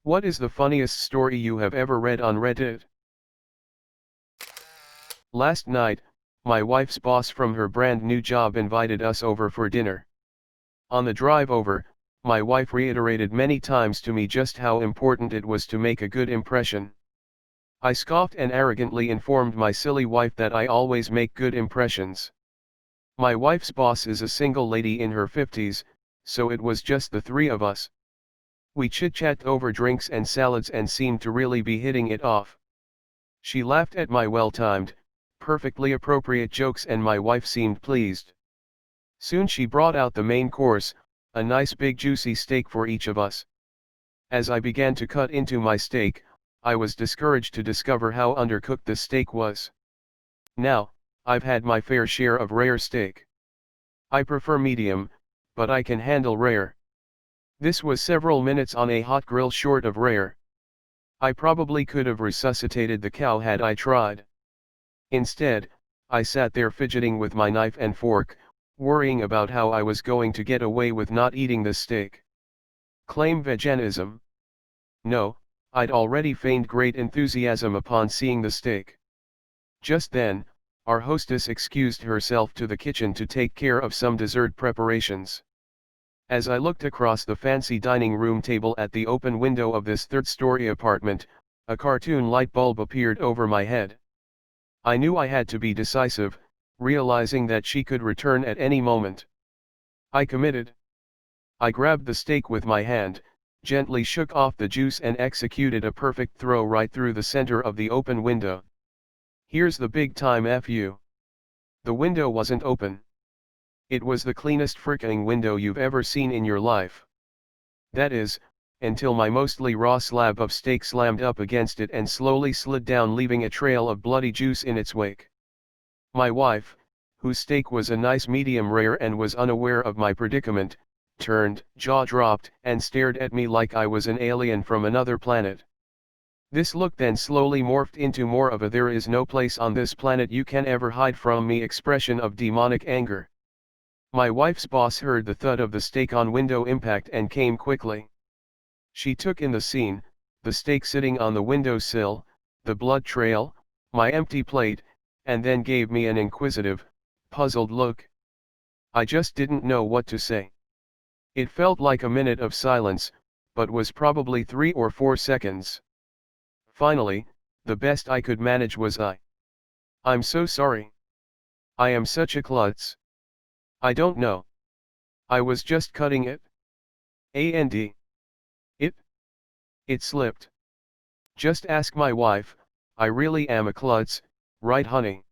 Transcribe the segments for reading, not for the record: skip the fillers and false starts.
What is the funniest story you have ever read on Reddit? Last night, my wife's boss from her brand new job invited us over for dinner. On the drive over, my wife reiterated many times to me just how important it was to make a good impression. I scoffed and arrogantly informed my silly wife that I always make good impressions. My wife's boss is a single lady in her 50s, so it was just the three of us. We chit-chat over drinks and salads and seemed to really be hitting it off. She laughed at my well-timed, perfectly appropriate jokes and my wife seemed pleased. Soon she brought out the main course, a nice big juicy steak for each of us. As I began to cut into my steak, I was discouraged to discover how undercooked the steak was. Now, I've had my fair share of rare steak. I prefer medium, but I can handle rare. This was several minutes on a hot grill short of rare. I probably could have resuscitated the cow had I tried. Instead, I sat there fidgeting with my knife and fork, worrying about how I was going to get away with not eating the steak. Claim veganism? No, I'd already feigned great enthusiasm upon seeing the steak. Just then, our hostess excused herself to the kitchen to take care of some dessert preparations. As I looked across the fancy dining room table at the open window of this third-story apartment, a cartoon light bulb appeared over my head. I knew I had to be decisive, realizing that she could return at any moment. I committed. I grabbed the steak with my hand, gently shook off the juice and executed a perfect throw right through the center of the open window. Here's the big time FU. The window wasn't open. It was the cleanest fricking window you've ever seen in your life. That is, until my mostly raw slab of steak slammed up against it and slowly slid down, leaving a trail of bloody juice in its wake. My wife, whose steak was a nice medium rare and was unaware of my predicament, turned, jaw dropped, and stared at me like I was an alien from another planet. This look then slowly morphed into more of a "there is no place on this planet you can ever hide from me" expression of demonic anger. My wife's boss heard the thud of the steak on window impact and came quickly. She took in the scene, the steak sitting on the windowsill, the blood trail, my empty plate, and then gave me an inquisitive, puzzled look. I just didn't know what to say. It felt like a minute of silence, but was probably 3 or 4 seconds. Finally, the best I could manage was "I'm so sorry. I am such a klutz. I don't know. I was just cutting it. And it slipped. Just ask my wife, I really am a klutz, right honey?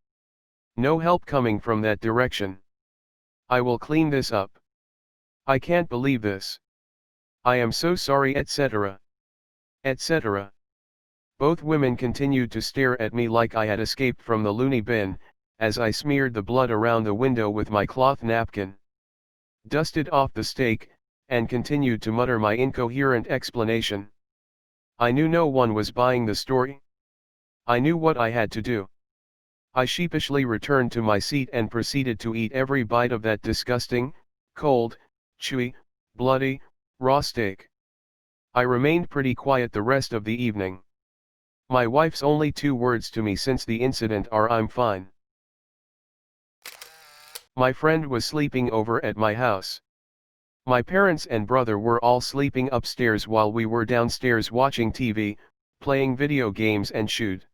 No help coming from that direction. I will clean this up. I can't believe this. I am so sorry, etc. etc." Both women continued to stare at me like I had escaped from the loony bin, as I smeared the blood around the window with my cloth napkin, dusted off the steak, and continued to mutter my incoherent explanation. I knew no one was buying the story. I knew what I had to do. I sheepishly returned to my seat and proceeded to eat every bite of that disgusting, cold, chewy, bloody, raw steak. I remained pretty quiet the rest of the evening. My wife's only 2 words to me since the incident are "I'm fine." My friend was sleeping over at my house. My parents and brother were all sleeping upstairs while we were downstairs watching TV, playing video games and shoot.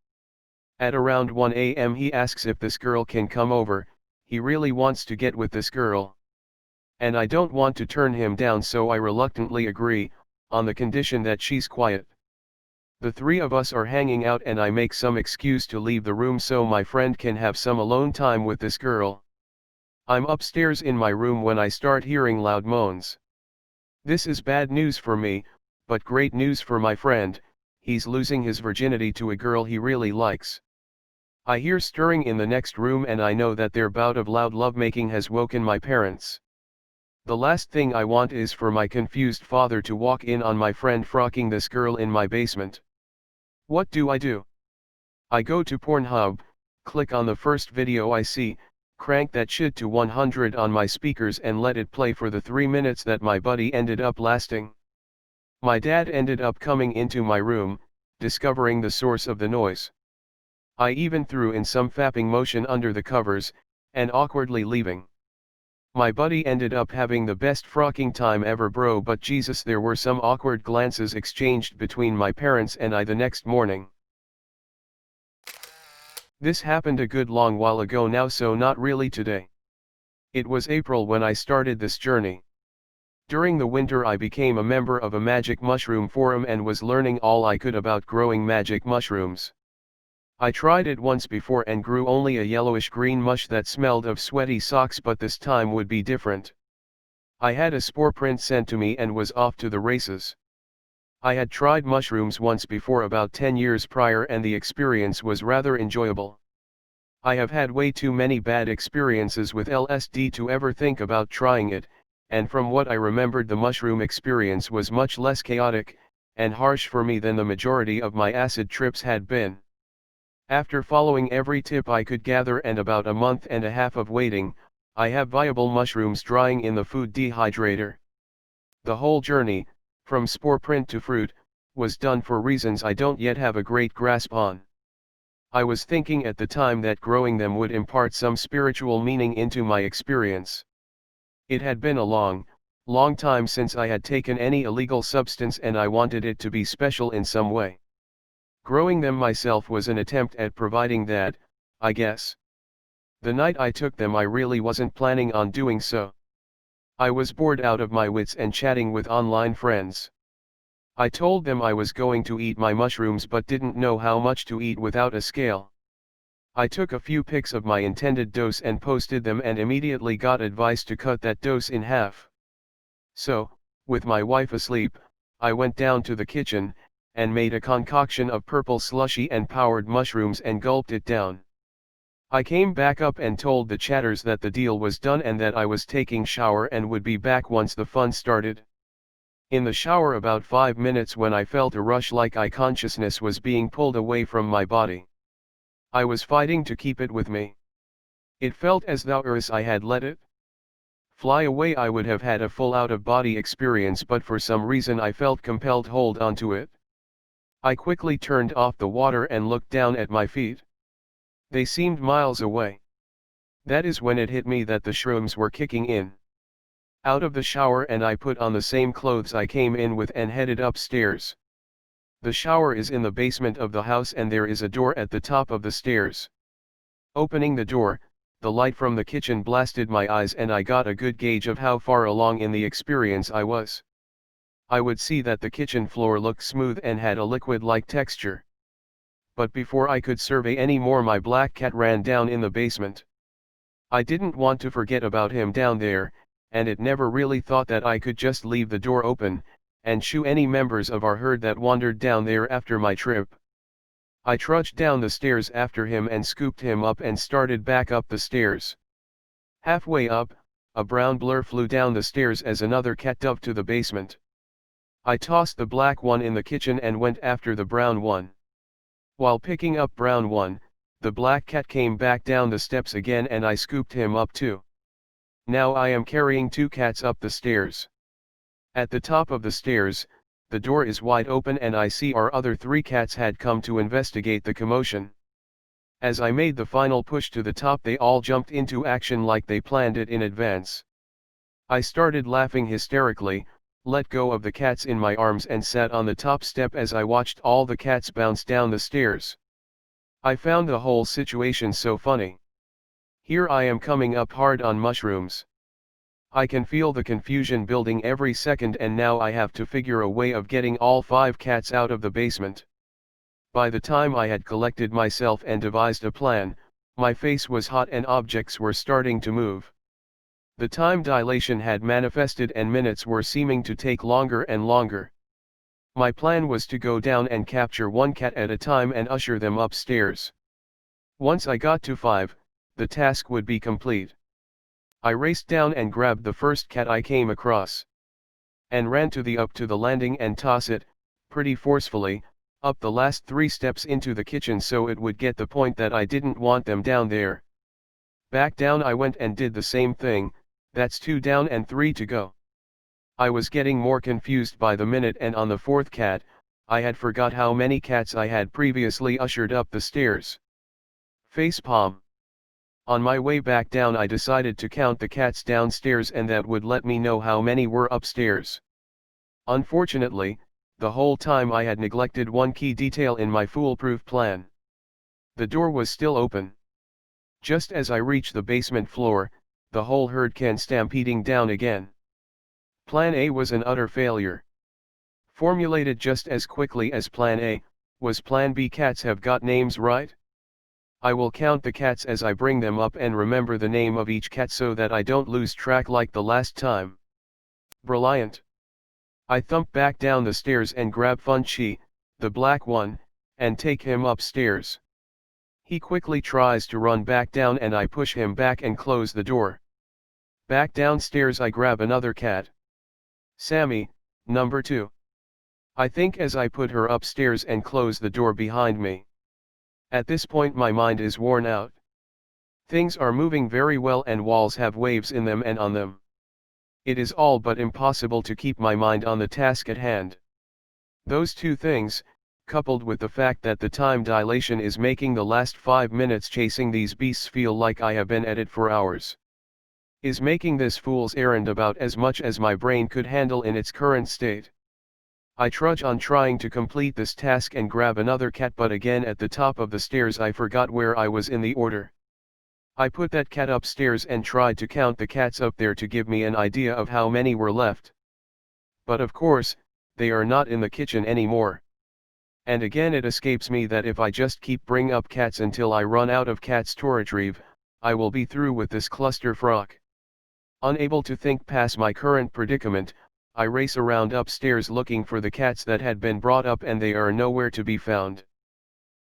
At around 1 a.m. he asks if this girl can come over. He really wants to get with this girl. And I don't want to turn him down, so I reluctantly agree, on the condition that she's quiet. The 3 of us are hanging out and I make some excuse to leave the room so my friend can have some alone time with this girl. I'm upstairs in my room when I start hearing loud moans. This is bad news for me, but great news for my friend. He's losing his virginity to a girl he really likes. I hear stirring in the next room and I know that their bout of loud lovemaking has woken my parents. The last thing I want is for my confused father to walk in on my friend frocking this girl in my basement. What do? I go to Pornhub, click on the first video I see, crank that shit to 100 on my speakers and let it play for the 3 minutes that my buddy ended up lasting. My dad ended up coming into my room, discovering the source of the noise. I even threw in some fapping motion under the covers, and awkwardly leaving. My buddy ended up having the best frocking time ever bro, but Jesus, there were some awkward glances exchanged between my parents and I the next morning. This happened a good long while ago now, so not really today. It was April when I started this journey. During the winter I became a member of a magic mushroom forum and was learning all I could about growing magic mushrooms. I tried it once before and grew only a yellowish green mush that smelled of sweaty socks, but this time would be different. I had a spore print sent to me and was off to the races. I had tried mushrooms once before about 10 years prior and the experience was rather enjoyable. I have had way too many bad experiences with LSD to ever think about trying it, and from what I remembered the mushroom experience was much less chaotic and harsh for me than the majority of my acid trips had been. After following every tip I could gather and about a month and a half of waiting, I have viable mushrooms drying in the food dehydrator. The whole journey, from spore print to fruit, was done for reasons I don't yet have a great grasp on. I was thinking at the time that growing them would impart some spiritual meaning into my experience. It had been a long time since I had taken any illegal substance and I wanted it to be special in some way. Growing them myself was an attempt at providing that, I guess. The night I took them I really wasn't planning on doing so. I was bored out of my wits and chatting with online friends. I told them I was going to eat my mushrooms but didn't know how much to eat without a scale. I took a few pics of my intended dose and posted them and immediately got advice to cut that dose in half. So, with my wife asleep, I went down to the kitchen, and made a concoction of purple slushy and powdered mushrooms and gulped it down. I came back up and told the chatters that the deal was done and that I was taking shower and would be back once the fun started. In the shower about 5 minutes when I felt a rush like consciousness was being pulled away from my body. I was fighting to keep it with me. It felt as though as I had let it fly away I would have had a full out-of-body experience, but for some reason I felt compelled to hold onto it. I quickly turned off the water and looked down at my feet. They seemed miles away. That is when it hit me that the shrooms were kicking in. Out of the shower and I put on the same clothes I came in with and headed upstairs. The shower is in the basement of the house and there is a door at the top of the stairs. Opening the door, the light from the kitchen blasted my eyes and I got a good gauge of how far along in the experience I was. I would see that the kitchen floor looked smooth and had a liquid-like texture. But before I could survey any more my black cat ran down in the basement. I didn't want to forget about him down there, and it never really thought that I could just leave the door open, and shoo any members of our herd that wandered down there after my trip. I trudged down the stairs after him and scooped him up and started back up the stairs. Halfway up, a brown blur flew down the stairs as another cat dove to the basement. I tossed the black one in the kitchen and went after the brown one. While picking up brown one, the black cat came back down the steps again and I scooped him up too. Now I am carrying 2 cats up the stairs. At the top of the stairs, the door is wide open and I see our other 3 cats had come to investigate the commotion. As I made the final push to the top they all jumped into action like they planned it in advance. I started laughing hysterically, let go of the cats in my arms and sat on the top step as I watched all the cats bounce down the stairs. I found the whole situation so funny. Here I am coming up hard on mushrooms. I can feel the confusion building every second and now I have to figure a way of getting all 5 cats out of the basement. By the time I had collected myself and devised a plan, my face was hot and objects were starting to move. The time dilation had manifested and minutes were seeming to take longer and longer. My plan was to go down and capture 1 cat at a time and usher them upstairs. Once I got to 5, the task would be complete. I raced down and grabbed the first cat I came across. And ran to the landing and toss it, pretty forcefully, up the last 3 steps into the kitchen so it would get the point that I didn't want them down there. Back down I went and did the same thing. That's 2 down and 3 to go. I was getting more confused by the minute, and on the fourth cat, I had forgot how many cats I had previously ushered up the stairs. Facepalm. On my way back down I decided to count the cats downstairs, and that would let me know how many were upstairs. Unfortunately, the whole time I had neglected one key detail in my foolproof plan. The door was still open. Just as I reached the basement floor, the whole herd came stampeding down again. Plan A was an utter failure. Formulated just as quickly as Plan A, was Plan B. Cats have got names, right? I will count the cats as I bring them up and remember the name of each cat so that I don't lose track like the last time. Brilliant. I thump back down the stairs and grab Funchi, the black one, and take him upstairs. He quickly tries to run back down and I push him back and close the door. Back downstairs I grab another cat. Sammy, number 2. I think as I put her upstairs and close the door behind me. At this point my mind is worn out. Things are moving very well and walls have waves in them and on them. It is all but impossible to keep my mind on the task at hand. Those two things, coupled with the fact that the time dilation is making the last 5 minutes chasing these beasts feel like I have been at it for hours, is making this fool's errand about as much as my brain could handle in its current state. I trudge on trying to complete this task and grab another cat, but again at the top of the stairs I forgot where I was in the order. I put that cat upstairs and tried to count the cats up there to give me an idea of how many were left. But of course, they are not in the kitchen anymore. And again it escapes me that if I just keep bringing up cats until I run out of cats to retrieve, I will be through with this clusterfuck. Unable to think past my current predicament, I race around upstairs looking for the cats that had been brought up, and they are nowhere to be found.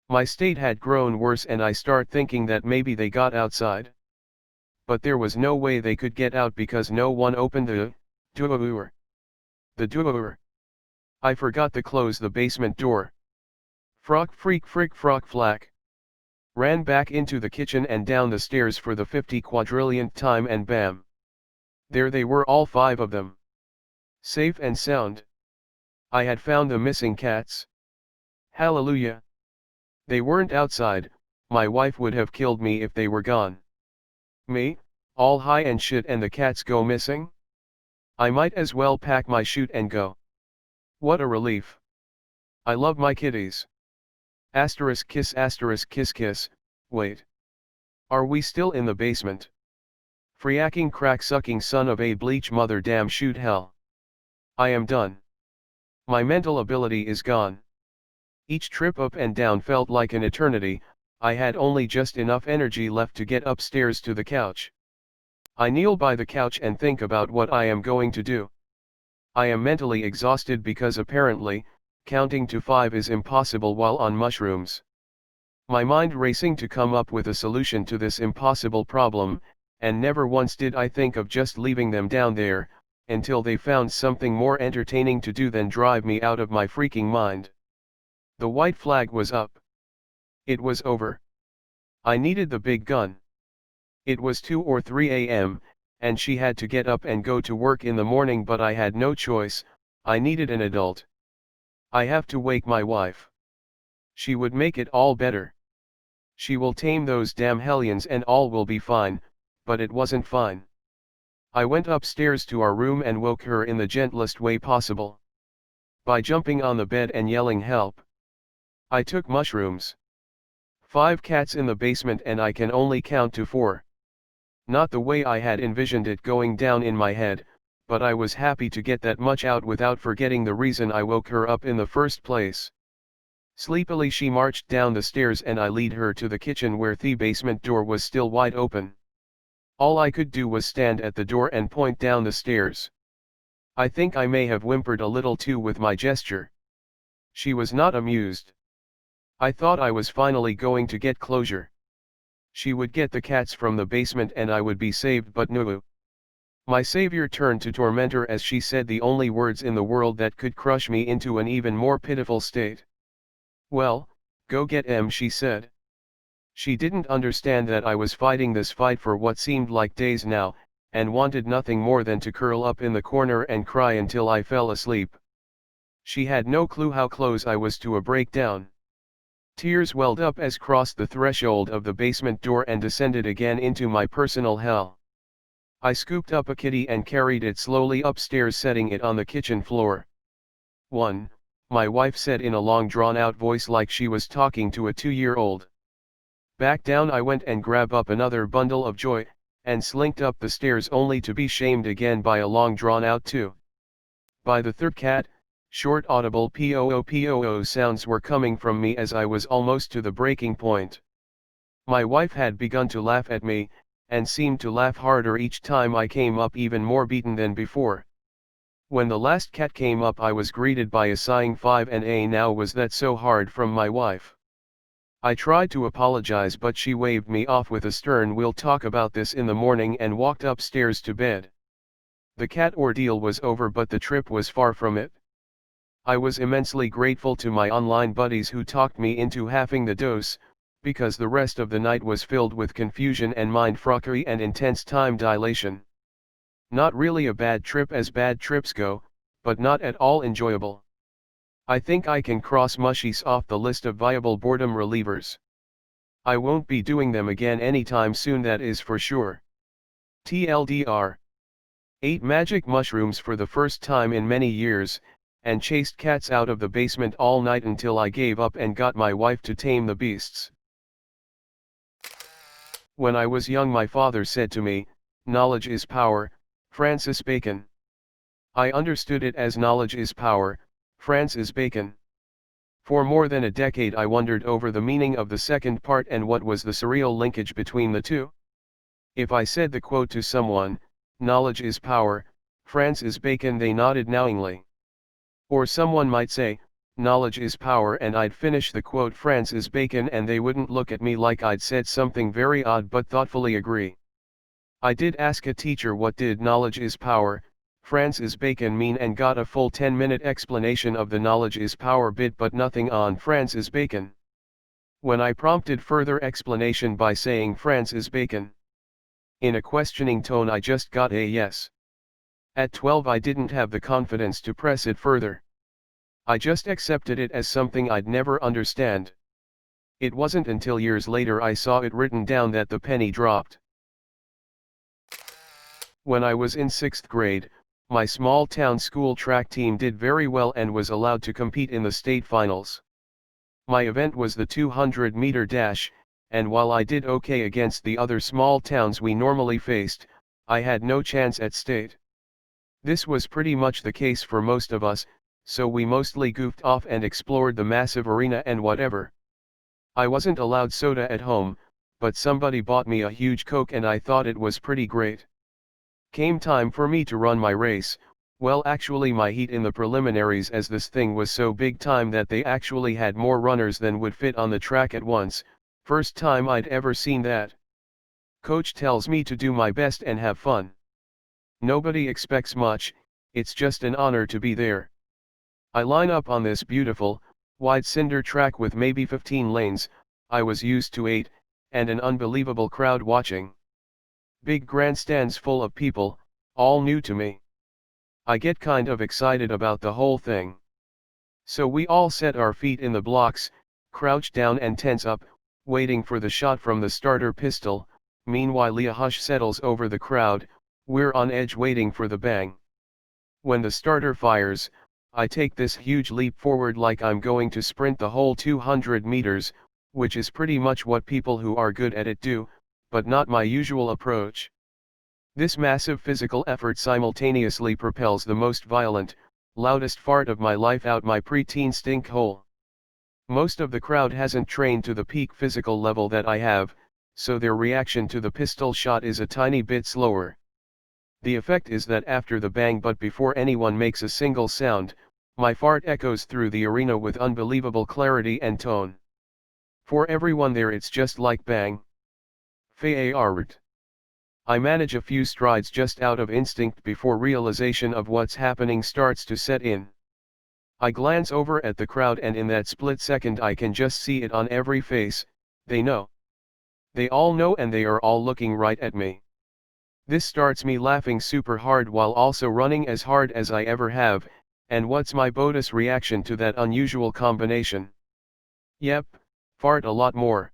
My state had grown worse and I start thinking that maybe they got outside. But there was no way they could get out because no one opened the door. The door. I forgot to close the basement door. Frock freak frick frock flack. Ran back into the kitchen and down the stairs for the 50 quadrillionth time, and bam. There they were, all 5 of them. Safe and sound. I had found the missing cats. Hallelujah. They weren't outside. My wife would have killed me if they were gone. Me, all high and shit, and the cats go missing? I might as well pack my chute and go. What a relief. I love my kitties. Asterisk kiss kiss kiss, wait. Are we still in the basement? Freaking crack-sucking son of a bleach mother damn shoot hell. I am done. My mental ability is gone. Each trip up and down felt like an eternity. I had only just enough energy left to get upstairs to the couch. I kneel by the couch and think about what I am going to do. I am mentally exhausted because apparently, counting to 5 is impossible while on mushrooms. My mind racing to come up with a solution to this impossible problem, and never once did I think of just leaving them down there, until they found something more entertaining to do than drive me out of my freaking mind. The white flag was up. It was over. I needed the big gun. It was 2 or 3 a.m., and she had to get up and go to work in the morning, but I had no choice. I needed an adult. I have to wake my wife. She would make it all better. She will tame those damn hellions and all will be fine, but it wasn't fine. I went upstairs to our room and woke her in the gentlest way possible. By jumping on the bed and yelling help. I took mushrooms. 5 cats in the basement and I can only count to 4. Not the way I had envisioned it going down in my head, but I was happy to get that much out without forgetting the reason I woke her up in the first place. Sleepily she marched down the stairs and I lead her to the kitchen where the basement door was still wide open. All I could do was stand at the door and point down the stairs. I think I may have whimpered a little too with my gesture. She was not amused. I thought I was finally going to get closure. She would get the cats from the basement and I would be saved, but no. My savior turned to tormentor as she said the only words in the world that could crush me into an even more pitiful state. Well, go get 'em, she said. She didn't understand that I was fighting this fight for what seemed like days now, and wanted nothing more than to curl up in the corner and cry until I fell asleep. She had no clue how close I was to a breakdown. Tears welled up as crossed the threshold of the basement door and descended again into my personal hell. I scooped up a kitty and carried it slowly upstairs, setting it on the kitchen floor. 1. My wife said in a long drawn-out voice like she was talking to a 2-year-old. Back down I went and grabbed up another bundle of joy, and slinked up the stairs only to be shamed again by a long drawn-out 2. By the third cat, short audible poo sounds were coming from me as I was almost to the breaking point. My wife had begun to laugh at me, and seemed to laugh harder each time I came up, even more beaten than before. When the last cat came up I was greeted by a sighing 5 and a now was that so hard from my wife. I tried to apologize but she waved me off with a stern "we'll talk about this in the morning" and walked upstairs to bed. The cat ordeal was over but the trip was far from it. I was immensely grateful to my online buddies who talked me into halving the dose, because the rest of the night was filled with confusion and mindfuckery and intense time dilation. Not really a bad trip as bad trips go, but not at all enjoyable. I think I can cross mushies off the list of viable boredom relievers. I won't be doing them again anytime soon, that is for sure. TLDR. Ate magic mushrooms for the first time in many years, and chased cats out of the basement all night until I gave up and got my wife to tame the beasts. When I was young my father said to me, "Knowledge is power," Francis Bacon. I understood it as knowledge is power, Francis Bacon. For more than a decade I wondered over the meaning of the second part and what was the surreal linkage between the two. If I said the quote to someone, "Knowledge is power, Francis Bacon," they nodded knowingly. Or someone might say, "Knowledge is power," and I'd finish the quote Francis Bacon and they wouldn't look at me like I'd said something very odd but thoughtfully agree. I did ask a teacher what did "knowledge is power, Francis Bacon" mean and got a full 10-minute explanation of the knowledge is power bit but nothing on Francis Bacon. When I prompted further explanation by saying Francis Bacon in a questioning tone I just got a yes. At 12 I didn't have the confidence to press it further. I just accepted it as something I'd never understand. It wasn't until years later I saw it written down that the penny dropped. When I was in 6th grade, my small town school track team did very well and was allowed to compete in the state finals. My event was the 200-meter dash, and while I did okay against the other small towns we normally faced, I had no chance at state. This was pretty much the case for most of us, so we mostly goofed off and explored the massive arena and whatever. I wasn't allowed soda at home, but somebody bought me a huge Coke and I thought it was pretty great. Came time for me to run my race, well actually my heat in the preliminaries, as this thing was so big time that they actually had more runners than would fit on the track at once, first time I'd ever seen that. Coach tells me to do my best and have fun. Nobody expects much, it's just an honor to be there. I line up on this beautiful, wide cinder track with maybe 15 lanes, I was used to 8, and an unbelievable crowd watching. Big grandstands full of people, all new to me. I get kind of excited about the whole thing. So we all set our feet in the blocks, crouch down and tense up, waiting for the shot from the starter pistol. Meanwhile a hush settles over the crowd, we're on edge waiting for the bang. When the starter fires, I take this huge leap forward like I'm going to sprint the whole 200 meters, which is pretty much what people who are good at it do, but not my usual approach. This massive physical effort simultaneously propels the most violent, loudest fart of my life out my preteen stink hole. Most of the crowd hasn't trained to the peak physical level that I have, so their reaction to the pistol shot is a tiny bit slower. The effect is that after the bang but before anyone makes a single sound, my fart echoes through the arena with unbelievable clarity and tone. For everyone there it's just like bang. Fart. I manage a few strides just out of instinct before realization of what's happening starts to set in. I glance over at the crowd and in that split second I can just see it on every face, they know. They all know and they are all looking right at me. This starts me laughing super hard while also running as hard as I ever have, and what's my bonus reaction to that unusual combination? Yep, fart a lot more.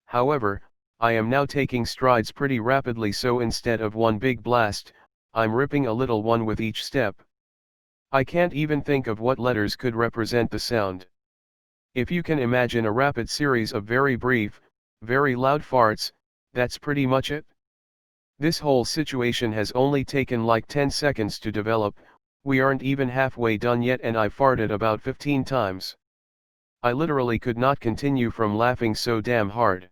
However, I am now taking strides pretty rapidly, so instead of one big blast, I'm ripping a little one with each step. I can't even think of what letters could represent the sound. If you can imagine a rapid series of very brief, very loud farts, that's pretty much it. This whole situation has only taken like 10 seconds to develop. We aren't even halfway done yet and I farted about 15 times. I literally could not continue from laughing so damn hard.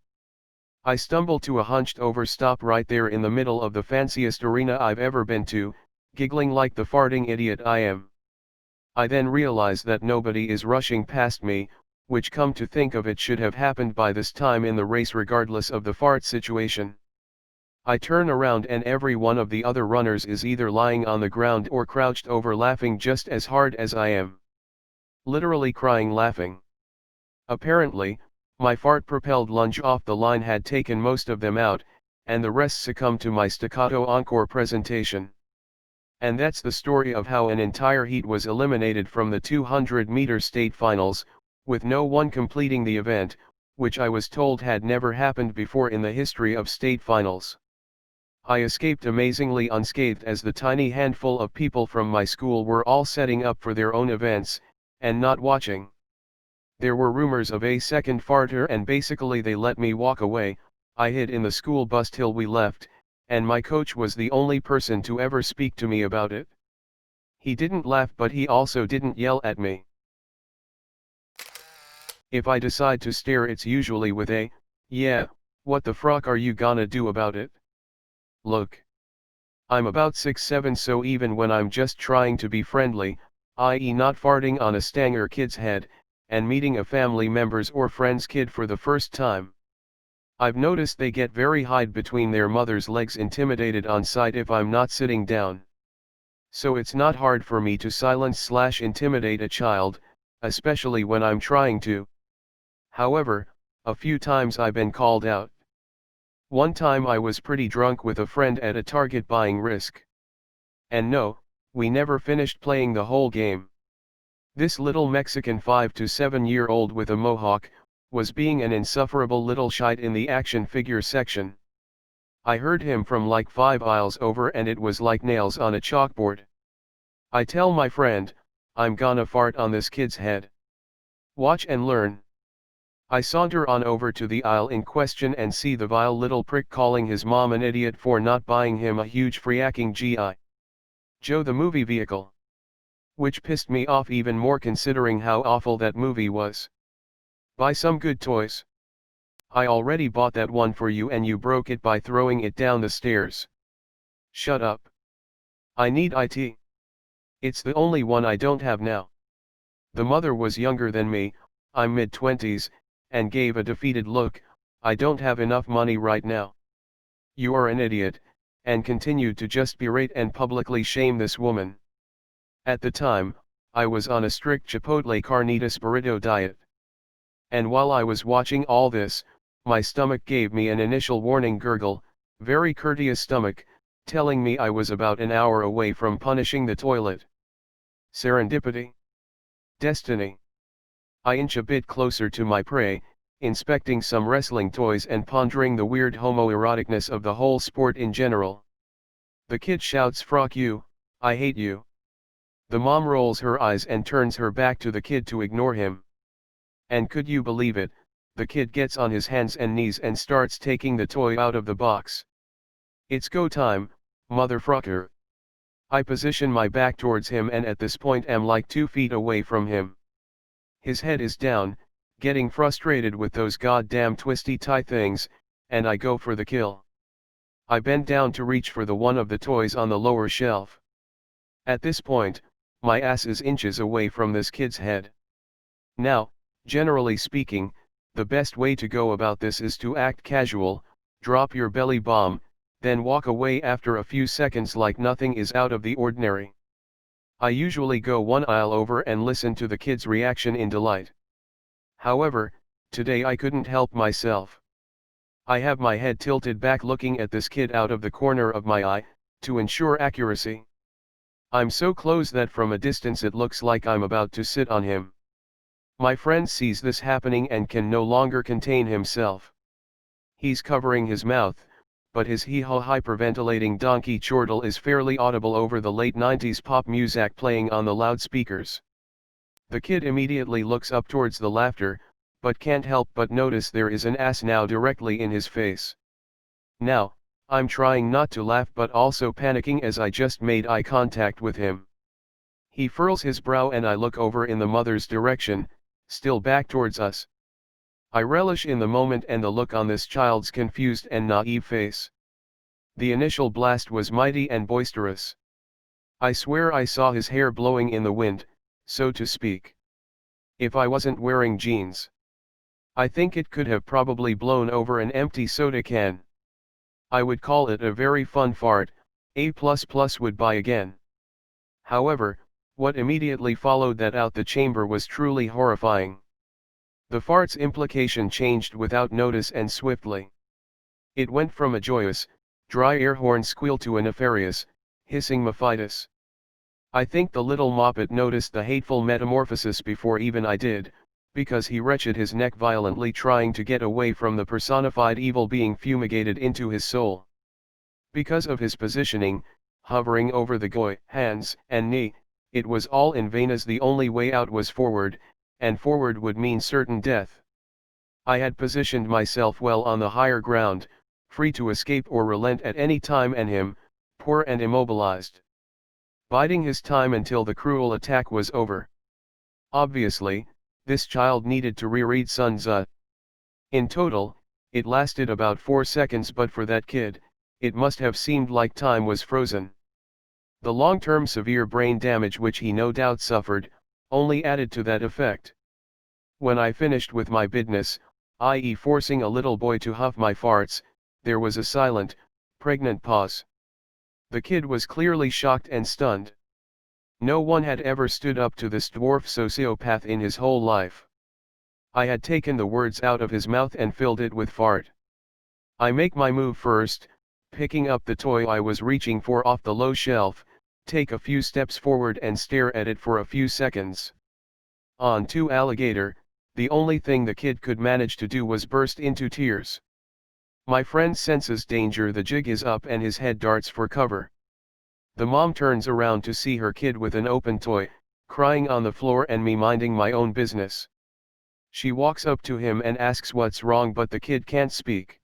I stumbled to a hunched over stop right there in the middle of the fanciest arena I've ever been to, giggling like the farting idiot I am. I then realized that nobody is rushing past me, which come to think of it should have happened by this time in the race regardless of the fart situation. I turn around and every one of the other runners is either lying on the ground or crouched over laughing just as hard as I am. Literally crying laughing. Apparently, my fart-propelled lunge off the line had taken most of them out, and the rest succumbed to my staccato encore presentation. And that's the story of how an entire heat was eliminated from the 200-meter state finals, with no one completing the event, which I was told had never happened before in the history of state finals. I escaped amazingly unscathed as the tiny handful of people from my school were all setting up for their own events, and not watching. There were rumors of a second farter and basically they let me walk away. I hid in the school bus till we left, and my coach was the only person to ever speak to me about it. He didn't laugh but he also didn't yell at me. If I decide to stare it's usually with a, "Yeah, what the frock are you gonna do about it?" Look. I'm about 6'7", so even when I'm just trying to be friendly, i.e. not farting on a stanger kid's head, and meeting a family member's or friend's kid for the first time, I've noticed they get very hide between their mother's legs, intimidated on sight if I'm not sitting down. So it's not hard for me to silence/intimidate a child, especially when I'm trying to. However, a few times I've been called out. One time I was pretty drunk with a friend at a Target buying Risk. And no, we never finished playing the whole game. This little Mexican 5 to 7-year-old with a mohawk, was being an insufferable little shite in the action figure section. I heard him from like 5 aisles over and it was like nails on a chalkboard. I tell my friend, "I'm gonna fart on this kid's head. Watch and learn." I saunter on over to the aisle in question and see the vile little prick calling his mom an idiot for not buying him a huge freaking G.I. Joe the movie vehicle. Which pissed me off even more considering how awful that movie was. Buy some good toys. I already bought that one for you and you broke it by throwing it down the stairs. Shut up. I need it. It's the only one I don't have now. The mother was younger than me, I'm mid-20s, and gave a defeated look. "I don't have enough money right now." "You are an idiot," and continued to just berate and publicly shame this woman. At the time, I was on a strict Chipotle carnitas burrito diet. And while I was watching all this, my stomach gave me an initial warning gurgle, very courteous stomach, telling me I was about an hour away from punishing the toilet. Serendipity? Destiny? I inch a bit closer to my prey, inspecting some wrestling toys and pondering the weird homoeroticness of the whole sport in general. The kid shouts, "Frock you, I hate you." The mom rolls her eyes and turns her back to the kid to ignore him. And could you believe it, the kid gets on his hands and knees and starts taking the toy out of the box. "It's go time, motherfucker." I position my back towards him and at this point am like 2 feet away from him. His head is down, getting frustrated with those goddamn twisty tie things, and I go for the kill. I bend down to reach for the one of the toys on the lower shelf. At this point, my ass is inches away from this kid's head. Now, generally speaking, the best way to go about this is to act casual, drop your belly bomb, then walk away after a few seconds like nothing is out of the ordinary. I usually go one aisle over and listen to the kid's reaction in delight. However, today I couldn't help myself. I have my head tilted back looking at this kid out of the corner of my eye, to ensure accuracy. I'm so close that from a distance it looks like I'm about to sit on him. My friend sees this happening and can no longer contain himself. He's covering his mouth, but his hee-haw hyperventilating donkey chortle is fairly audible over the late 90s pop music playing on the loudspeakers. The kid immediately looks up towards the laughter, but can't help but notice there is an ass now directly in his face. Now, I'm trying not to laugh but also panicking as I just made eye contact with him. He furrows his brow and I look over in the mother's direction, still back towards us. I relish in the moment and the look on this child's confused and naive face. The initial blast was mighty and boisterous. I swear I saw his hair blowing in the wind, so to speak. If I wasn't wearing jeans, I think it could have probably blown over an empty soda can. I would call it a very fun fart, A++ would buy again. However, what immediately followed that out the chamber was truly horrifying. The fart's implication changed without notice and swiftly. It went from a joyous, dry air horn squeal to a nefarious, hissing mephitis. I think the little moppet noticed the hateful metamorphosis before even I did, because he wrenched his neck violently trying to get away from the personified evil being fumigated into his soul. Because of his positioning, hovering over the goy, hands, and knee, it was all in vain as the only way out was forward, and forward would mean certain death. I had positioned myself well on the higher ground, free to escape or relent at any time and him, poor and immobilized, biding his time until the cruel attack was over. Obviously, this child needed to reread Sun Tzu. In total, it lasted about 4 seconds but for that kid, it must have seemed like time was frozen. The long-term severe brain damage which he no doubt suffered, only added to that effect. When I finished with my business, i.e. forcing a little boy to huff my farts, there was a silent, pregnant pause. The kid was clearly shocked and stunned. No one had ever stood up to this dwarf sociopath in his whole life. I had taken the words out of his mouth and filled it with fart. I make my move first, picking up the toy I was reaching for off the low shelf, take a few steps forward and stare at it for a few seconds. On to alligator, the only thing the kid could manage to do was burst into tears. My friend senses danger, the jig is up and his head darts for cover. The mom turns around to see her kid with an open toy, crying on the floor and me minding my own business. She walks up to him and asks what's wrong but the kid can't speak.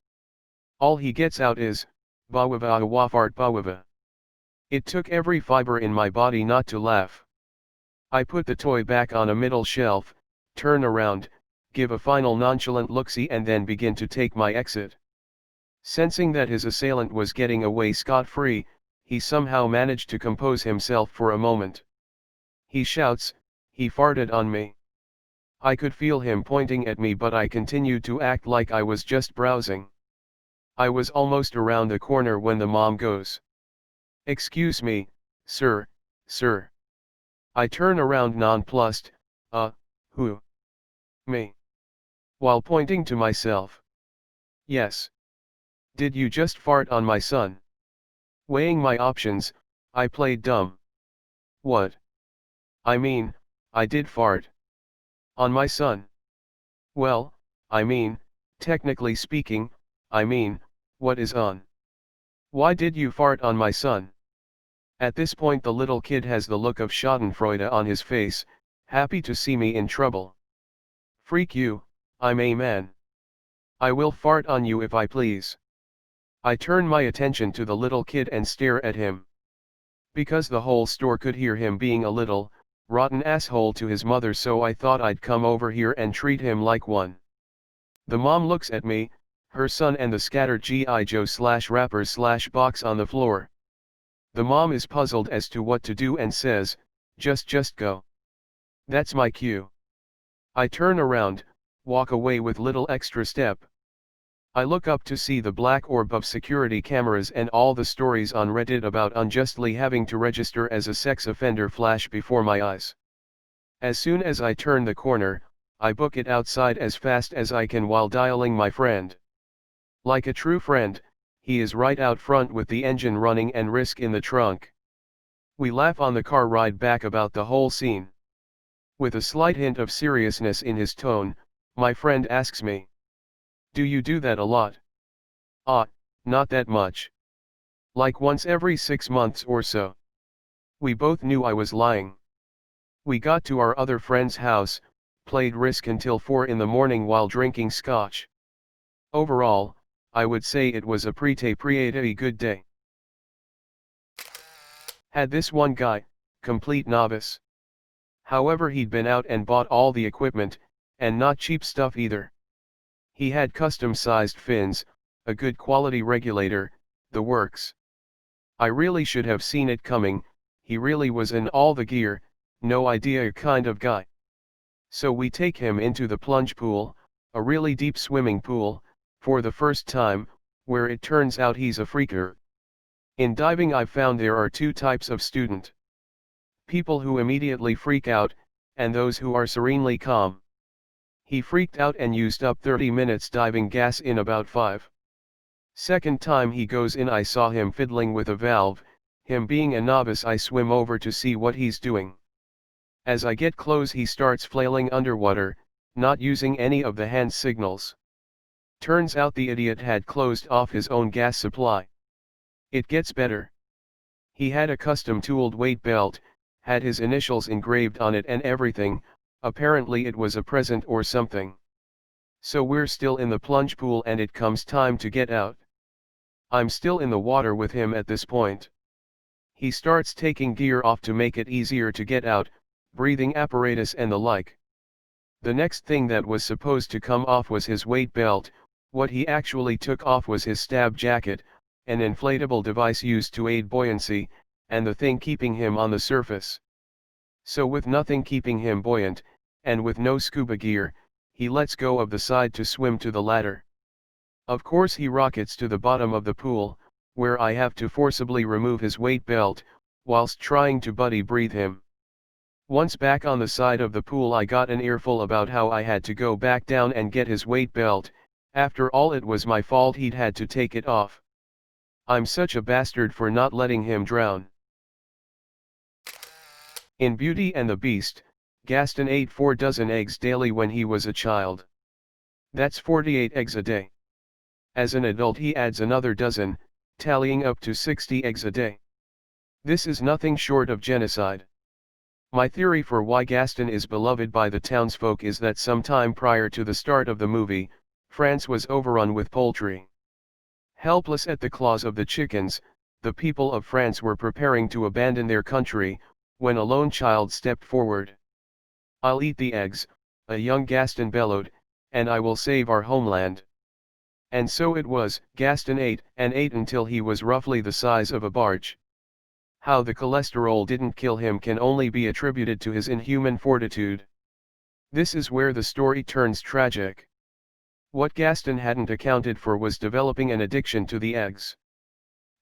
All he gets out is, "Bawiva wafart bawiva." It took every fiber in my body not to laugh. I put the toy back on a middle shelf, turn around, give a final nonchalant look-see and then begin to take my exit. Sensing that his assailant was getting away scot-free, he somehow managed to compose himself for a moment. He shouts, "He farted on me." I could feel him pointing at me but I continued to act like I was just browsing. I was almost around the corner when the mom goes, "Excuse me, sir, sir." I turn around nonplussed, who? Me. While pointing to myself. Yes. Did you just fart on my son? Weighing my options, I played dumb. What? I mean, I did fart. On my son. Well, I mean, technically speaking, I mean, what is on? Why did you fart on my son? At this point the little kid has the look of schadenfreude on his face, happy to see me in trouble. Freak you, I'm a man. I will fart on you if I please. I turn my attention to the little kid and stare at him. Because the whole store could hear him being a little, rotten asshole to his mother, so I thought I'd come over here and treat him like one. The mom looks at me, her son and the scattered G.I. Joe /wrappers box on the floor. The mom is puzzled as to what to do and says, just go. That's my cue. I turn around, walk away with little extra step. I look up to see the black orb of security cameras and all the stories on Reddit about unjustly having to register as a sex offender flash before my eyes. As soon as I turn the corner, I book it outside as fast as I can while dialing my friend. Like a true friend, he is right out front with the engine running and Risk in the trunk. We laugh on the car ride back about the whole scene. With a slight hint of seriousness in his tone, my friend asks me, "Do you do that a lot?" "Ah, not that much. Like once every 6 months or so." We both knew I was lying. We got to our other friend's house, played Risk until 4 in the morning while drinking scotch. Overall, I would say it was a pretty good day. Had this one guy, complete novice. However, he'd been out and bought all the equipment, and not cheap stuff either. He had custom-sized fins, a good quality regulator, the works. I really should have seen it coming. He really was in all the gear, no idea kind of guy. So we take him into the plunge pool, a really deep swimming pool, for the first time, where it turns out he's a freaker. In diving I've found there are two types of student. People who immediately freak out, and those who are serenely calm. He freaked out and used up 30 minutes diving gas in about 5. Second time he goes in I saw him fiddling with a valve. Him being a novice I swim over to see what he's doing. As I get close he starts flailing underwater, not using any of the hand signals. Turns out the idiot had closed off his own gas supply. It gets better. He had a custom tooled weight belt, had his initials engraved on it and everything. Apparently it was a present or something. So we're still in the plunge pool and it comes time to get out. I'm still in the water with him at this point. He starts taking gear off to make it easier to get out, breathing apparatus and the like. The next thing that was supposed to come off was his weight belt. What he actually took off was his stab jacket, an inflatable device used to aid buoyancy, and the thing keeping him on the surface. So with nothing keeping him buoyant, and with no scuba gear, he lets go of the side to swim to the ladder. Of course he rockets to the bottom of the pool, where I have to forcibly remove his weight belt, whilst trying to buddy breathe him. Once back on the side of the pool I got an earful about how I had to go back down and get his weight belt. After all it was my fault he'd had to take it off. I'm such a bastard for not letting him drown. In Beauty and the Beast, Gaston ate 4 dozen eggs daily when he was a child. That's 48 eggs a day. As an adult he adds another dozen, tallying up to 60 eggs a day. This is nothing short of genocide. My theory for why Gaston is beloved by the townsfolk is that sometime prior to the start of the movie, France was overrun with poultry. Helpless at the claws of the chickens, the people of France were preparing to abandon their country, when a lone child stepped forward. "I'll eat the eggs," a young Gaston bellowed, "and I will save our homeland." And so it was. Gaston ate and ate until he was roughly the size of a barge. How the cholesterol didn't kill him can only be attributed to his inhuman fortitude. This is where the story turns tragic. What Gaston hadn't accounted for was developing an addiction to the eggs.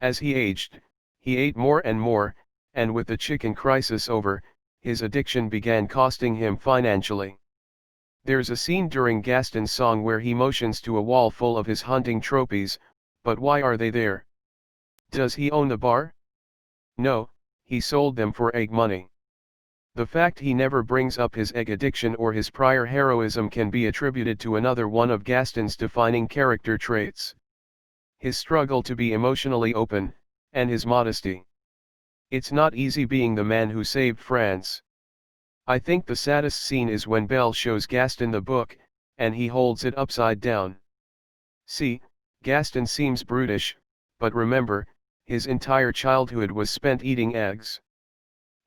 As he aged, he ate more and more, and with the chicken crisis over, his addiction began costing him financially. There's a scene during Gaston's song where he motions to a wall full of his hunting trophies, but why are they there? Does he own the bar? No, he sold them for egg money. The fact he never brings up his egg addiction or his prior heroism can be attributed to another one of Gaston's defining character traits. His struggle to be emotionally open, and his modesty. It's not easy being the man who saved France. I think the saddest scene is when Belle shows Gaston the book, and he holds it upside down. See, Gaston seems brutish, but remember, his entire childhood was spent eating eggs.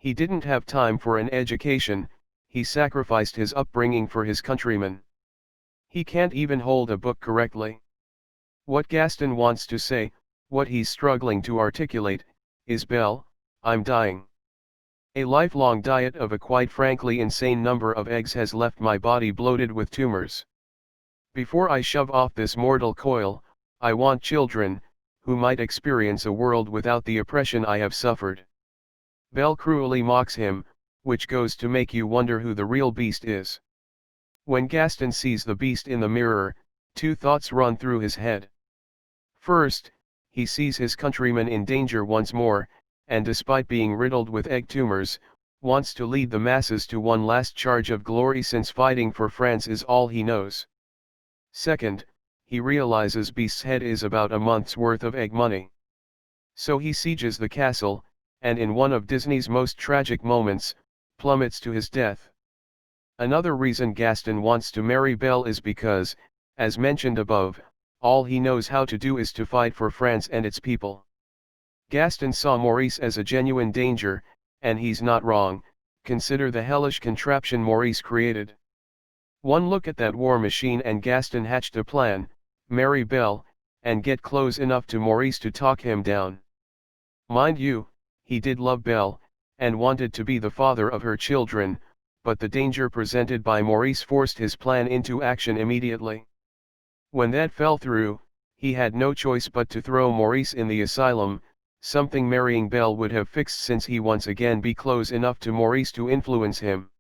He didn't have time for an education, he sacrificed his upbringing for his countrymen. He can't even hold a book correctly. What Gaston wants to say, what he's struggling to articulate, is "Belle, I'm dying. A lifelong diet of a quite frankly insane number of eggs has left my body bloated with tumors. Before I shove off this mortal coil, I want children, who might experience a world without the oppression I have suffered." Belle cruelly mocks him, which goes to make you wonder who the real beast is. When Gaston sees the beast in the mirror, 2 thoughts run through his head. First, he sees his countrymen in danger once more, and despite being riddled with egg tumors, wants to lead the masses to one last charge of glory since fighting for France is all he knows. Second, he realizes Beast's head is about a month's worth of egg money. So he sieges the castle, and in one of Disney's most tragic moments, plummets to his death. Another reason Gaston wants to marry Belle is because, as mentioned above, all he knows how to do is to fight for France and its people. Gaston saw Maurice as a genuine danger, and he's not wrong. Consider the hellish contraption Maurice created. One look at that war machine and Gaston hatched a plan: marry Belle, and get close enough to Maurice to talk him down. Mind you, he did love Belle, and wanted to be the father of her children, but the danger presented by Maurice forced his plan into action immediately. When that fell through, he had no choice but to throw Maurice in the asylum, something marrying Belle would have fixed since he once again be close enough to Maurice to influence him.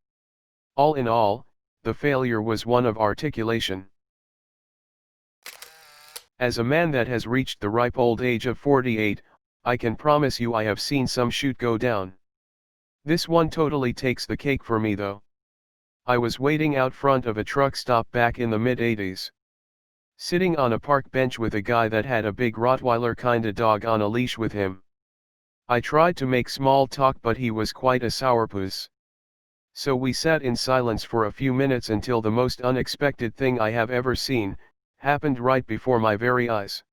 All in all, the failure was one of articulation. As a man that has reached the ripe old age of 48, I can promise you I have seen some shoot go down. This one totally takes the cake for me though. I was waiting out front of a truck stop back in the mid-80s. Sitting on a park bench with a guy that had a big Rottweiler kinda dog on a leash with him. I tried to make small talk but he was quite a sourpuss. So we sat in silence for a few minutes until the most unexpected thing I have ever seen happened right before my very eyes.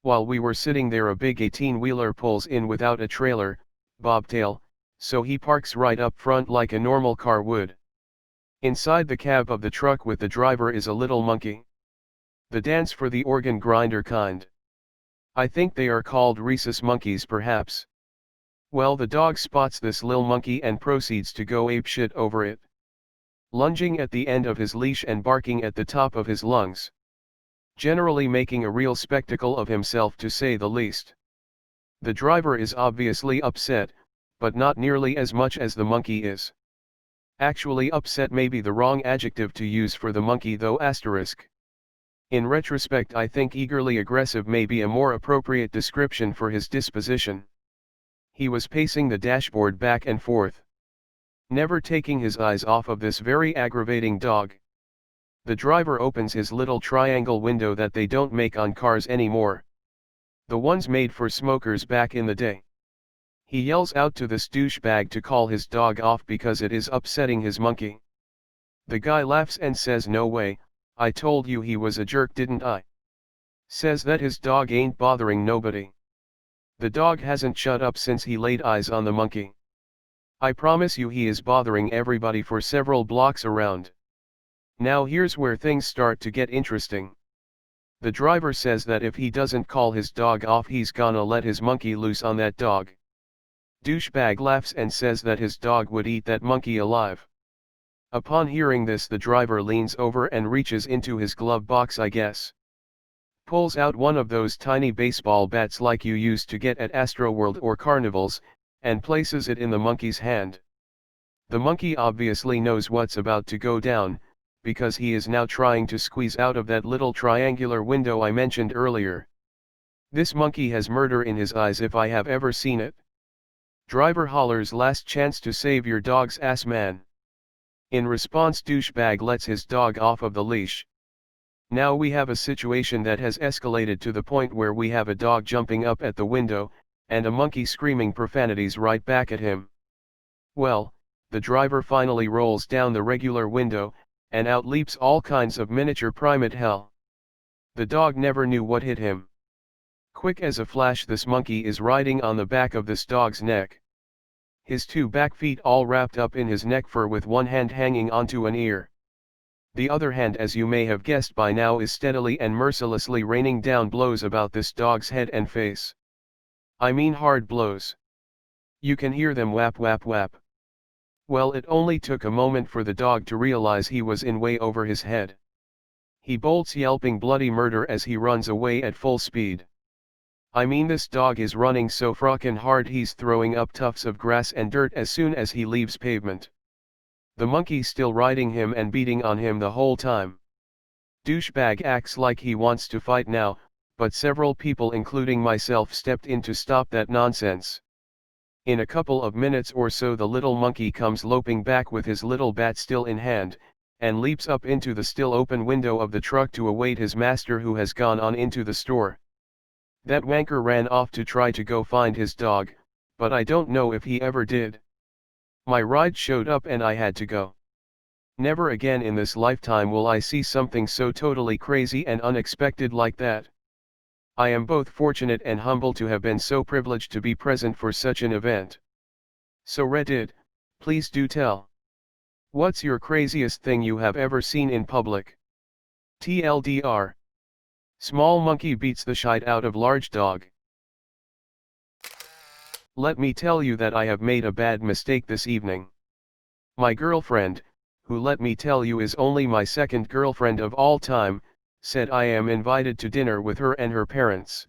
While we were sitting there, a big 18-wheeler pulls in without a trailer, bobtail, so he parks right up front like a normal car would. Inside the cab of the truck with the driver is a little monkey. The dance for the organ grinder kind. I think they are called rhesus monkeys perhaps. Well, the dog spots this lil monkey and proceeds to go apeshit over it. Lunging at the end of his leash and barking at the top of his lungs. Generally making a real spectacle of himself to say the least. The driver is obviously upset, but not nearly as much as the monkey is. Actually, upset may be the wrong adjective to use for the monkey though. In retrospect, I think eagerly aggressive may be a more appropriate description for his disposition. He was pacing the dashboard back and forth, never taking his eyes off of this very aggravating dog. The driver opens his little triangle window that they don't make on cars anymore. The ones made for smokers back in the day. He yells out to this douchebag to call his dog off because it is upsetting his monkey. The guy laughs and says, "No way, I told you he was a jerk, didn't I?" Says that his dog ain't bothering nobody. The dog hasn't shut up since he laid eyes on the monkey. I promise you he is bothering everybody for several blocks around. Now here's where things start to get interesting. The driver says that if he doesn't call his dog off he's gonna let his monkey loose on that dog. Douchebag laughs and says that his dog would eat that monkey alive. Upon hearing this, the driver leans over and reaches into his glove box, I guess. Pulls out one of those tiny baseball bats like you used to get at Astroworld or carnivals, and places it in the monkey's hand. The monkey obviously knows what's about to go down, because he is now trying to squeeze out of that little triangular window I mentioned earlier. This monkey has murder in his eyes if I have ever seen it. Driver hollers, "Last chance to save your dog's ass, man." In response, douchebag lets his dog off of the leash. Now we have a situation that has escalated to the point where we have a dog jumping up at the window, and a monkey screaming profanities right back at him. Well, the driver finally rolls down the regular window, and out leaps all kinds of miniature primate hell. The dog never knew what hit him. Quick as a flash, this monkey is riding on the back of this dog's neck. His two back feet all wrapped up in his neck fur with one hand hanging onto an ear. The other hand, as you may have guessed by now, is steadily and mercilessly raining down blows about this dog's head and face. I mean hard blows. You can hear them whap whap whap. Well, it only took a moment for the dog to realize he was in way over his head. He bolts yelping bloody murder as he runs away at full speed. I mean, this dog is running so frockin' hard he's throwing up tufts of grass and dirt as soon as he leaves pavement. The monkey still riding him and beating on him the whole time. Douchebag acts like he wants to fight now, but several people including myself stepped in to stop that nonsense. In a couple of minutes or so the little monkey comes loping back with his little bat still in hand, and leaps up into the still open window of the truck to await his master who has gone on into the store. That wanker ran off to try to go find his dog, but I don't know if he ever did. My ride showed up and I had to go. Never again in this lifetime will I see something so totally crazy and unexpected like that. I am both fortunate and humble to have been so privileged to be present for such an event. So Reddit, please do tell. What's your craziest thing you have ever seen in public? TLDR. Small monkey beats the shite out of large dog. Let me tell you that I have made a bad mistake this evening. My girlfriend, who let me tell you is only my second girlfriend of all time, said I am invited to dinner with her and her parents.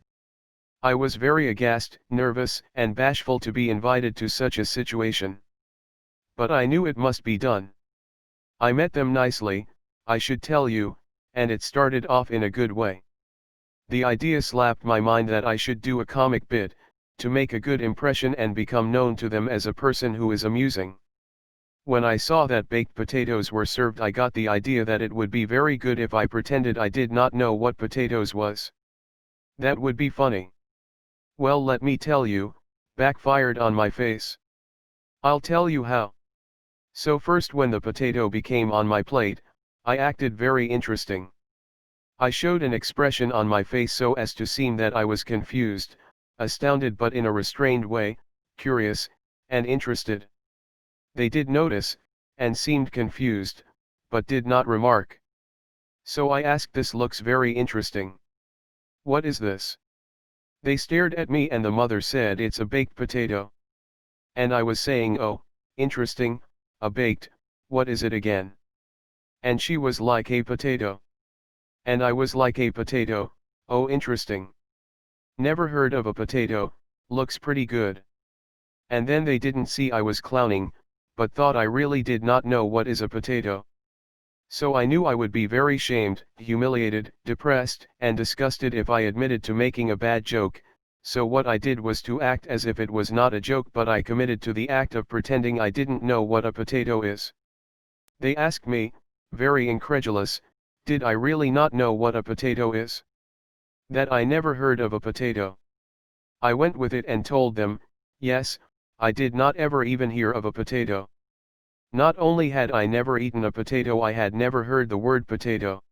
I was very aghast, nervous, and bashful to be invited to such a situation. But I knew it must be done. I met them nicely, I should tell you, and it started off in a good way. The idea slapped my mind that I should do a comic bit, to make a good impression and become known to them as a person who is amusing. When I saw that baked potatoes were served I got the idea that it would be very good if I pretended I did not know what potatoes was. That would be funny. Well, let me tell you, backfired on my face. I'll tell you how. So first, when the potato became on my plate, I acted very interesting. I showed an expression on my face so as to seem that I was confused, astounded, but in a restrained way, curious, and interested. They did notice, and seemed confused, but did not remark. So I asked, "This looks very interesting. What is this?" They stared at me and the mother said, "It's a baked potato." And I was saying, "Oh, interesting, a baked, what is it again?" And she was like, "A potato." And I was like, "A potato, oh interesting. Never heard of a potato, looks pretty good." And then they didn't see I was clowning, but thought I really did not know what is a potato. So I knew I would be very shamed, humiliated, depressed, and disgusted if I admitted to making a bad joke, so what I did was to act as if it was not a joke, but I committed to the act of pretending I didn't know what a potato is. They asked me, very incredulous, did I really not know what a potato is? That I never heard of a potato. I went with it and told them, yes, I did not ever even hear of a potato. Not only had I never eaten a potato, I had never heard the word potato.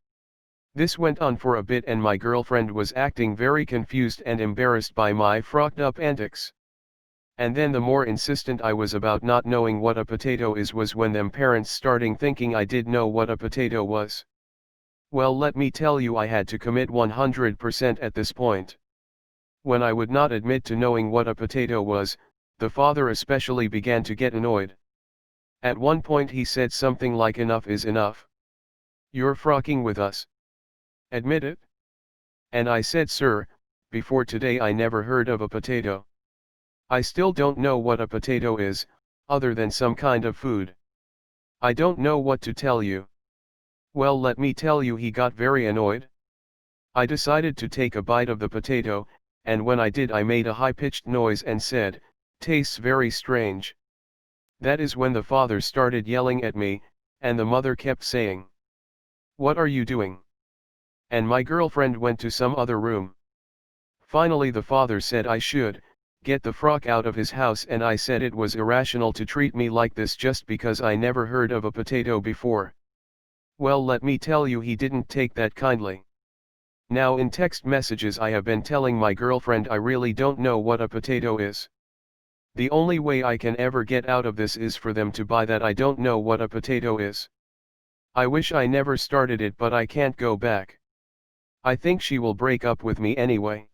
This went on for a bit and my girlfriend was acting very confused and embarrassed by my frocked up antics. And then the more insistent I was about not knowing what a potato is was when them parents starting thinking I did know what a potato was. Well, let me tell you, I had to commit 100% at this point. When I would not admit to knowing what a potato was, the father especially began to get annoyed. At one point he said something like, "Enough is enough. You're frocking with us. Admit it." And I said, "Sir, before today I never heard of a potato. I still don't know what a potato is, other than some kind of food. I don't know what to tell you." Well, let me tell you, he got very annoyed. I decided to take a bite of the potato, and when I did I made a high-pitched noise and said, "Tastes very strange." That is when the father started yelling at me, and the mother kept saying, "What are you doing?" And my girlfriend went to some other room. Finally the father said I should get the frock out of his house, and I said it was irrational to treat me like this just because I never heard of a potato before. Well, let me tell you, he didn't take that kindly. Now in text messages I have been telling my girlfriend I really don't know what a potato is. The only way I can ever get out of this is for them to buy that I don't know what a potato is. I wish I never started it, but I can't go back. I think she will break up with me anyway.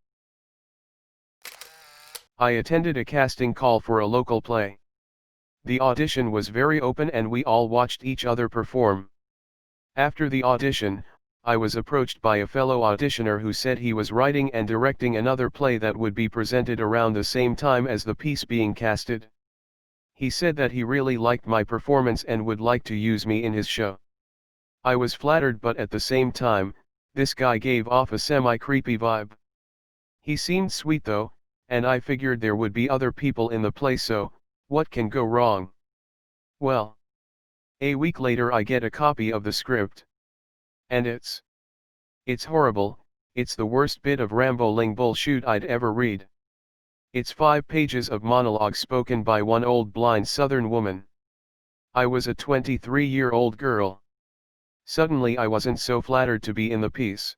I attended a casting call for a local play. The audition was very open and we all watched each other perform. After the audition, I was approached by a fellow auditioner who said he was writing and directing another play that would be presented around the same time as the piece being casted. He said that he really liked my performance and would like to use me in his show. I was flattered, but at the same time, this guy gave off a semi-creepy vibe. He seemed sweet though, and I figured there would be other people in the play, so what can go wrong? Well, a week later I get a copy of the script. And it's horrible. It's the worst bit of rambling bullshit I'd ever read. It's 5 pages of monologue spoken by one old blind Southern woman. I was a 23-year-old girl. Suddenly I wasn't so flattered to be in the piece.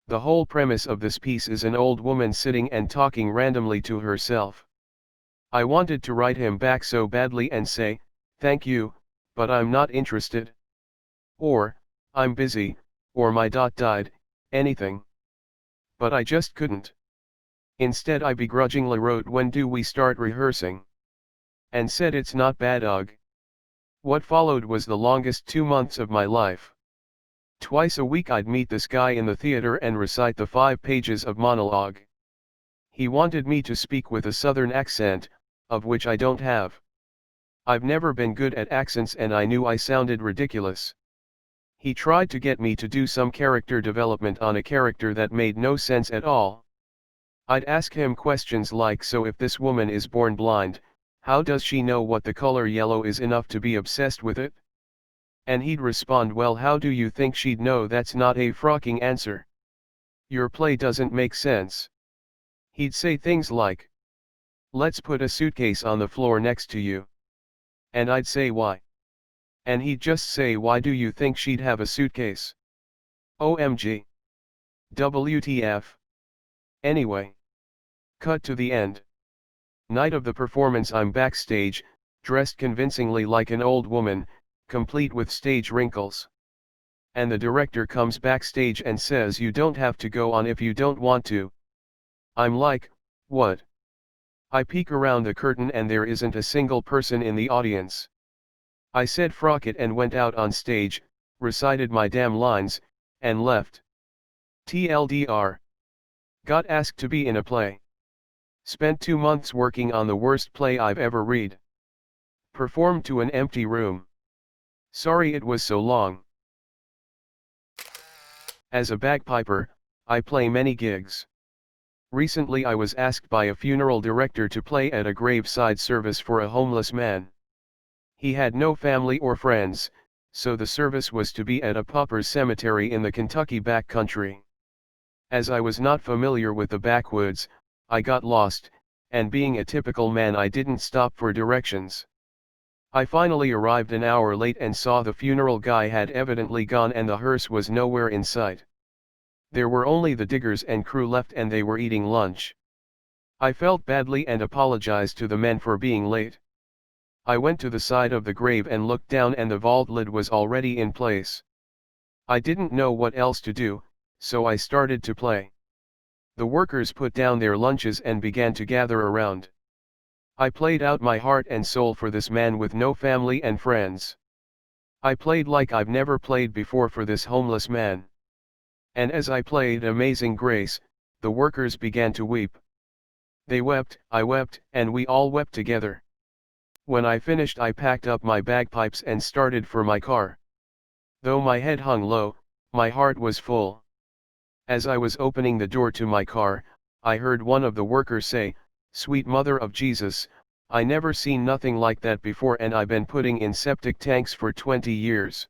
The whole premise of this piece is an old woman sitting and talking randomly to herself. I wanted to write him back so badly and say, "Thank you, but I'm not interested." Or, "I'm busy," or "my dot died," anything. But I just couldn't. Instead I begrudgingly wrote, "When do we start rehearsing?" And said, "It's not bad, ugh." What followed was the longest 2 months of my life. Twice a week I'd meet this guy in the theater and recite the 5 pages of monologue. He wanted me to speak with a Southern accent, of which I don't have. I've never been good at accents and I knew I sounded ridiculous. He tried to get me to do some character development on a character that made no sense at all. I'd ask him questions like, "So if this woman is born blind, how does she know what the color yellow is enough to be obsessed with it?" And he'd respond, "Well, how do you think she'd know? That's not a frocking answer. Your play doesn't make sense." He'd say things like, "Let's put a suitcase on the floor next to you." And I'd say, "Why?" And he'd just say, "Why do you think she'd have a suitcase? OMG. WTF. Anyway. Cut to the end. Night of the performance, I'm backstage, dressed convincingly like an old woman, complete with stage wrinkles. And the director comes backstage and says, "You don't have to go on if you don't want to." I'm like, "What?" I peek around the curtain and there isn't a single person in the audience. I said "Frock it" and went out on stage, recited my damn lines, and left. TLDR. Got asked to be in a play. Spent 2 months working on the worst play I've ever read. Performed to an empty room. Sorry it was so long. As a bagpiper, I play many gigs. Recently I was asked by a funeral director to play at a graveside service for a homeless man. He had no family or friends, so the service was to be at a pauper's cemetery in the Kentucky backcountry. As I was not familiar with the backwoods, I got lost, and being a typical man I didn't stop for directions. I finally arrived an hour late and saw the funeral guy had evidently gone and the hearse was nowhere in sight. There were only the diggers and crew left and they were eating lunch. I felt badly and apologized to the men for being late. I went to the side of the grave and looked down and the vault lid was already in place. I didn't know what else to do, so I started to play. The workers put down their lunches and began to gather around. I played out my heart and soul for this man with no family and friends. I played like I've never played before for this homeless man. And as I played Amazing Grace, the workers began to weep. They wept, I wept, and we all wept together. When I finished I packed up my bagpipes and started for my car. Though my head hung low, my heart was full. As I was opening the door to my car, I heard one of the workers say, "Sweet Mother of Jesus, I never seen nothing like that before and I've been putting in septic tanks for 20 years.